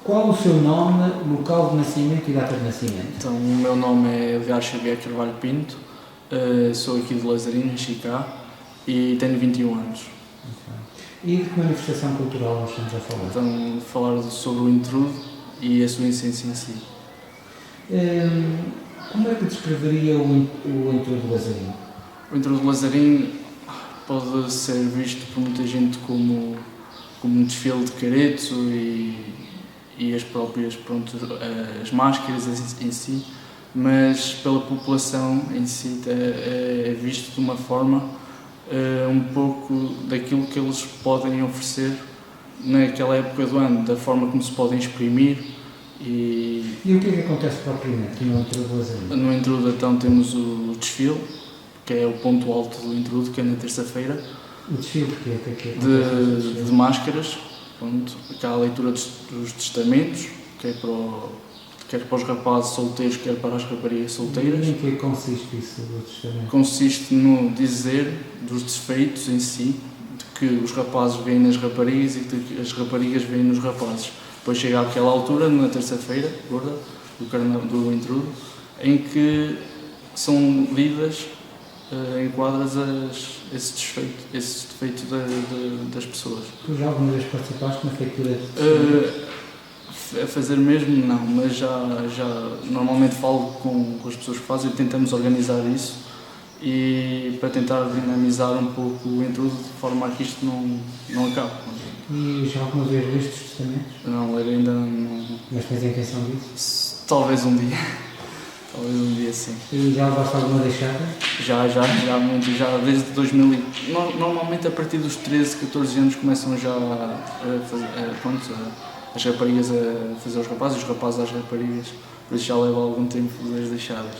Qual o seu nome, local de nascimento e data de nascimento? Então, o meu nome é Edgar Xavier Carvalho Pinto, sou aqui de Lazarinho, em Chicá, e tenho 21 anos. E de que manifestação cultural nós estamos a falar? Então, falar sobre o intrudo e a sua essência em si. Como é que descreveria o intrudo de Lazarinho? O intrudo de Lazarinho pode ser visto por muita gente como um desfile de careto e as próprias, as máscaras em si, mas pela população em si é visto de uma forma um pouco daquilo que eles podem oferecer naquela época do ano, da forma como se podem exprimir. E o que é que acontece propriamente no intrudo de Lazarinho? No intrudo, então, temos o desfile, que é o ponto alto do intrudo, que é na terça-feira. O desfile de quê? De máscaras, pronto, aquela leitura dos testamentos, quer para os rapazes solteiros, quer para as raparigas solteiras. E em que consiste isso do testamento? Consiste no dizer dos defeitos em si, de que os rapazes veem nas raparigas e que as raparigas veem nos rapazes. Depois chega àquela altura, na terça-feira, gorda, do intrudo, em que são lidas em quadras esse defeito das pessoas. Tu já alguma vez participaste na feitura de testemunhos? A fazer mesmo não, mas já normalmente falo com as pessoas que fazem e tentamos organizar isso e para tentar dinamizar um pouco o intrudo de forma a que isto não acabe. E já alguma vez leste os testamentos? Não, ler ainda não. Mas tens a intenção disso? Talvez um dia. Talvez um dia sim. E já levaste alguma deixada? Já desde 2000. Normalmente a partir dos 13, 14 anos começam já a fazer, as raparigas a fazer os rapazes às raparigas, por isso já leva algum tempo das deixadas.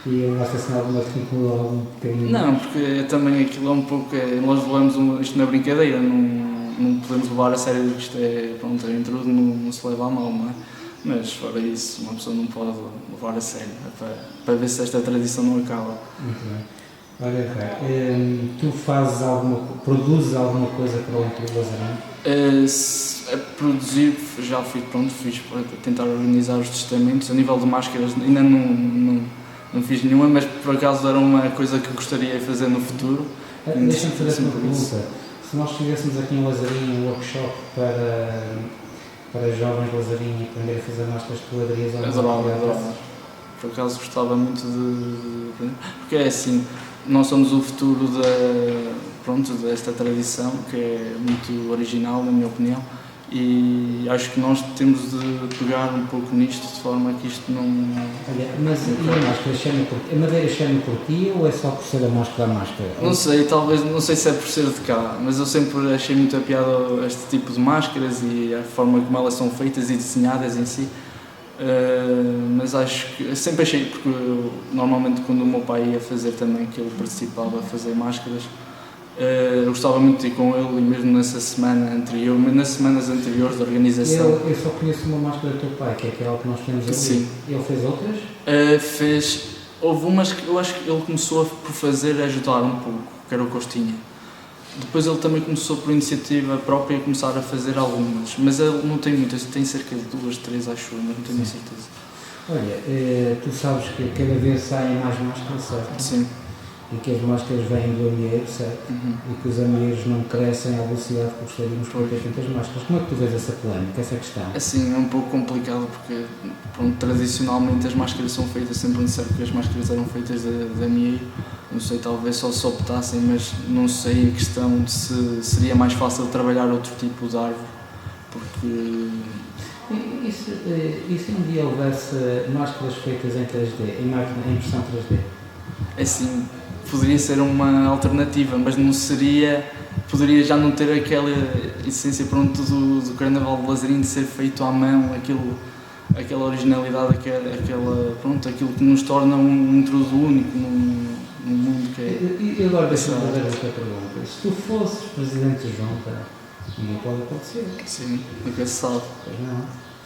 E levaste-se em alguma que inclua algum bocadinho? Não, porque também aquilo é um pouco. Nós levamos isto na brincadeira, não podemos levar a sério que isto é intrudo, não se leva a mal, não é? Mas fora isso, uma pessoa não pode levar a sério, para ver se esta tradição não acaba. Muito bem. Olha, tu produzes alguma coisa para o intrudo de Lazarinho? A produzir, já fiz para tentar organizar os testamentos. A nível de máscaras ainda não fiz nenhuma, mas por acaso era uma coisa que gostaria de fazer no futuro. Deixa-me fazer uma pergunta. Se nós fizéssemos aqui em Lazarinho um workshop para jovens de Lazarinho aprender a fazer máscaras, tu aderias ou não? Adorava. Por acaso gostava muito de... Porque é assim, nós somos o futuro desta tradição, que é muito original, na minha opinião, e acho que nós temos de pegar um pouco nisto, de forma que isto não... Olha, mas e a máscara a madeira chama por ti ou é só por ser a máscara? Não sei, não sei se é por ser de cá, mas eu sempre achei muito a piada este tipo de máscaras e a forma como elas são feitas e desenhadas em si. Mas acho que sempre achei, porque normalmente quando o meu pai ia fazer também, que ele participava a fazer máscaras, eu gostava muito de ir com ele, e mesmo nas semanas anteriores da organização. Eu só conheço uma máscara do teu pai, que é aquela que nós temos ali. Sim. Ele fez outras? Houve umas que eu acho que ele começou por fazer, ajudar um pouco, que era o Costinha. Depois ele também começou por iniciativa própria a começar a fazer algumas, mas ele não tem muitas, tem cerca de 2, 3 acho eu, mas não tenho certeza. Olha, tu sabes que cada vez saem mais máscaras, certo? Sim. E que as máscaras vêm do amieiro, certo? E que os amieiros não crescem à velocidade que gostaríamos por ter tantas máscaras. Como é que tu vês essa polémica, essa questão? Assim, é um pouco complicado porque tradicionalmente as máscaras são feitas, sempre disseram que as máscaras eram feitas de amieiro. Não sei, talvez só se optassem, mas não sei a questão de se seria mais fácil trabalhar outro tipo de árvore, porque... E se um dia houvesse máscaras feitas em 3D, em impressão 3D? Assim, poderia ser uma alternativa, mas não seria... Poderia já não ter aquela essência do Carnaval de Lazarinho de ser feito à mão, aquela originalidade, aquilo que nos torna um intrudo único num mundo que é... E agora deixa-me fazer esta pergunta. Se tu fosses presidente de junta, não pode acontecer. Sim, nunca se sabe. Pois não.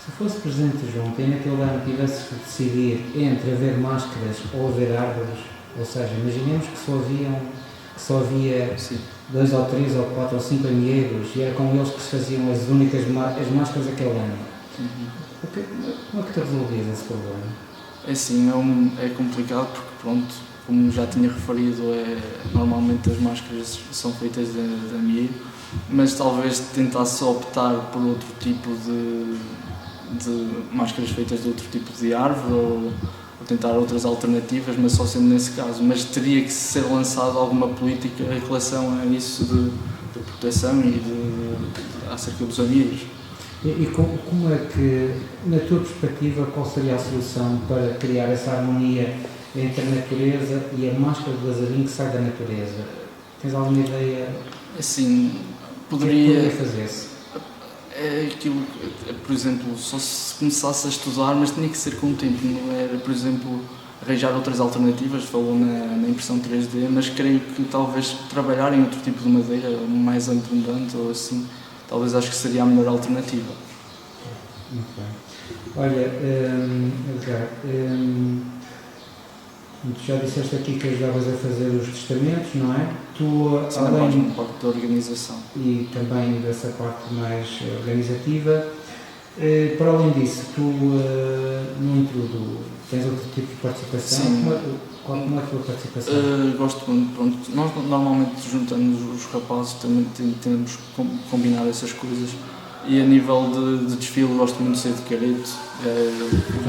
Se fosse presidente de junta e naquele ano tivesses que decidir entre haver máscaras ou haver árvores, ou seja, imaginemos que só havia 2 ou 3 ou 4 ou 5 amieiros e era com eles que se faziam as únicas as máscaras daquele ano. Como é que tu resolvias esse problema? É assim, é complicado porque, pronto, como já tinha referido, normalmente as máscaras são feitas de amido, mas talvez tentasse optar por outro tipo de máscaras feitas de outro tipo de árvore ou tentar outras alternativas, mas só sendo nesse caso. Mas teria que ser lançada alguma política em relação a isso de proteção e acerca dos amigos. E como é que, na tua perspectiva, qual seria a solução para criar essa harmonia entre a natureza e a máscara de lazarinho que sai da natureza? Tens alguma ideia? Assim, poderia fazer-se? É aquilo, por exemplo, só se começasse a estudar, mas tinha que ser com o tempo, não era, por exemplo, arranjar outras alternativas, falou na impressão 3D, mas creio que talvez trabalhar em outro tipo de madeira, mais abundante ou assim, talvez acho que seria a melhor alternativa. Muito bem. Olha, Edgar, tu já disseste aqui que ajudavas a fazer os testamentos, não é? Tu, sim, além na parte da organização. E também dessa parte mais organizativa. Para além disso, tu no intrudo tens outro tipo de participação? Sim. Como é a tua participação? Gosto muito, pronto. Nós normalmente juntamos os rapazes, também tentamos combinar essas coisas. E a nível de desfile, gosto muito de ser de careto.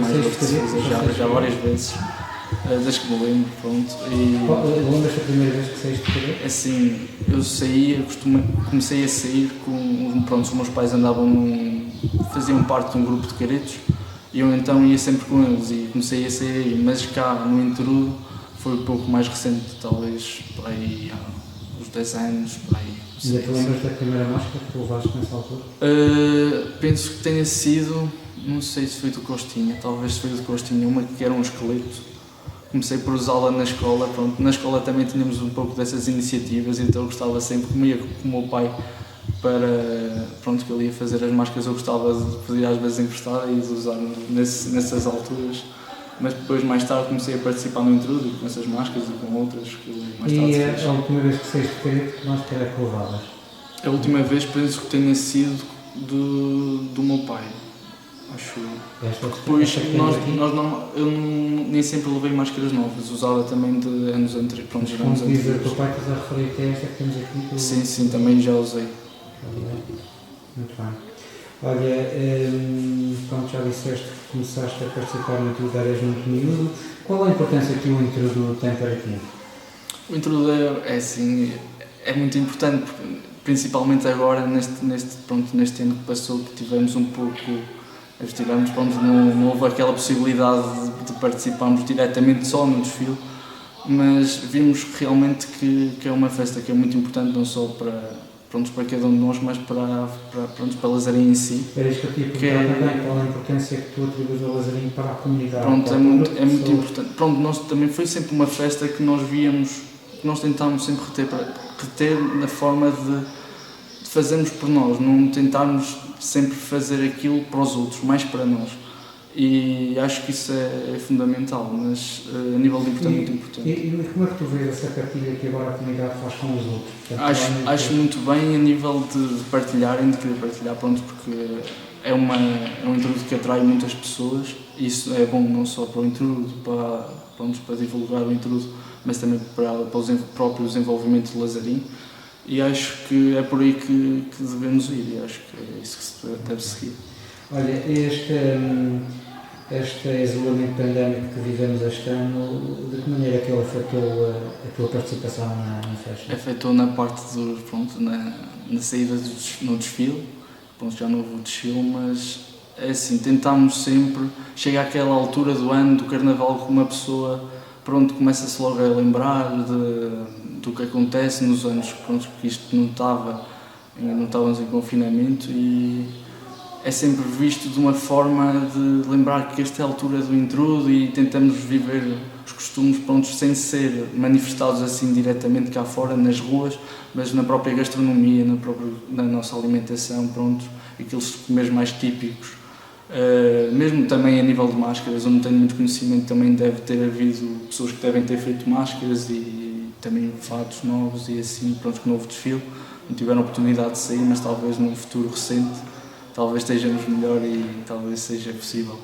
Mais gosto de fazer já várias vezes. Desde que me lembro, pronto. Lembras-te a primeira vez que saíste de careto? Assim, eu saía, comecei a sair com, pronto, os meus pais faziam parte de um grupo de caretos e eu então ia sempre com eles e comecei a sair aí, mas cá no intrudo foi um pouco mais recente, talvez por aí há uns 10 anos, por aí. E te lembras da primeira máscara que tu levaste nessa altura? Penso que tenha sido, não sei se foi do Costinha, talvez foi do Costinha, uma que era um esqueleto. Comecei por usá-la na escola, pronto, na escola também tínhamos um pouco dessas iniciativas, então eu gostava sempre, como ia com o meu pai para, pronto, que ele ia fazer as máscaras, eu gostava de pedir às vezes emprestar e de usar nessas alturas, mas depois mais tarde comecei a participar no intrudo com essas máscaras e com outras que mais tarde fiz. E a última vez que saíste de careto, que máscara é que levavas? A última vez penso que tenha sido do meu pai. Acho depois eu nem sempre levei máscaras novas, usava também de anos anteriores. Quando dizes o teu pai, estás a referir-te a esta que temos aqui? Sim, também já usei. Muito bem. Olha, como já disseste que começaste a participar no intrudo, eras muito miúdo. Qual a importância que o intrudo tem para ti? O intrudo é muito importante, principalmente agora, neste ano que passou, que tivemos um pouco... não houve aquela possibilidade de participarmos diretamente só no desfile, mas vimos realmente que é uma festa que é muito importante, não só para cada um de nós, mas para Lazarim em si. Era isto que eu te ia perguntar também, qual a importância que tu atribuis ao Lazarim para a comunidade? É muito importante. Nós também foi sempre uma festa que nós víamos, que nós tentámos sempre reter na forma de fazermos por nós, não tentarmos sempre fazer aquilo para os outros, mais para nós. E acho que isso é fundamental, mas a nível de importante é muito importante. E como é que tu vês essa partilha que agora a comunidade faz com os outros? Portanto, acho muito bem a nível de partilharem, de querer partilhar, porque é um intrudo que atrai muitas pessoas. Isso é bom não só para o intrudo, para divulgar o intrudo, mas também para o próprio desenvolvimento de Lazarim. E acho que é por aí que devemos ir, e acho que é isso que se deve seguir. Olha, este isolamento pandémico que vivemos este ano, de que maneira é que ele afetou a tua participação na festa? Afetou na parte na saída no desfile, já não houve o desfile, mas é assim, tentámos sempre, chega àquela altura do ano, do carnaval, que uma pessoa começa-se logo a lembrar do que acontece nos anos que isto não estávamos em confinamento, e é sempre visto de uma forma de lembrar que esta é a altura do intrudo e tentamos viver os costumes sem ser manifestados assim diretamente cá fora, nas ruas, mas na própria gastronomia, na nossa alimentação, aqueles comeres mais típicos. Mesmo também a nível de máscaras, onde tenho muito conhecimento, também deve ter havido pessoas que devem ter feito máscaras e também fatos novos e assim, que não houve desfile, não tiveram oportunidade de sair, mas talvez num futuro recente talvez estejamos melhor e talvez seja possível.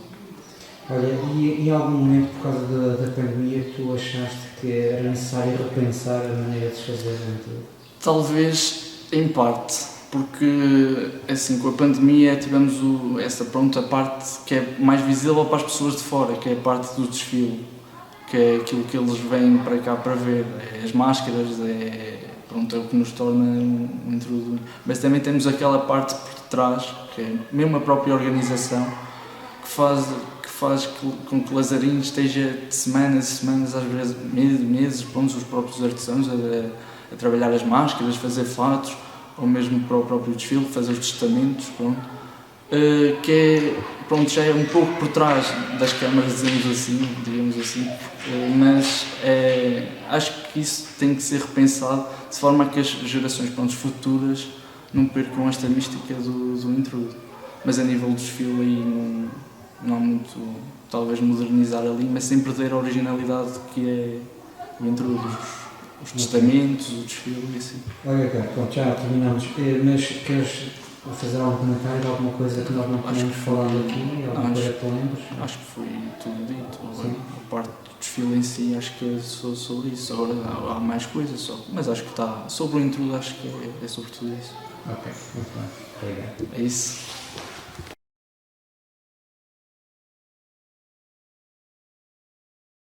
Olha, e em algum momento, por causa da pandemia, tu achaste que era necessário repensar a maneira de se fazer a juventude? Talvez, em parte, porque assim, com a pandemia tivemos essa pronta parte que é mais visível para as pessoas de fora, que é a parte do desfile, que é aquilo que eles vêm para cá para ver, é as máscaras, pronto, é o que nos torna um intruso. Mas também temos aquela parte por trás, que é mesmo a própria organização, que faz com que Lazarinho esteja de semanas e semanas, às vezes meses, pronto, os próprios artesãos a trabalhar as máscaras, fazer fatos, ou mesmo para o próprio desfile, fazer os testamentos, pronto. Que é, pronto, já é um pouco por trás das câmaras, digamos assim, mas acho que isso tem que ser repensado de forma a que as gerações, pronto, futuras não percam esta mística do intruso. Mas a nível do desfile aí não há muito, talvez, modernizar ali, mas sem perder a originalidade que é o intruso, os testamentos, o desfile e assim. Ok, pronto, já terminamos. Mas queres fazer algum comentário, alguma coisa que nós não tínhamos falado aqui? Alguma coisa que te lembres? Acho que foi tudo dito. Agora, a parte do desfile em si, acho que é só sobre isso. Agora há mais coisas, só. Mas acho que está sobre o intruso, acho que é sobre tudo isso. Ok, muito bem. Obrigado. É isso.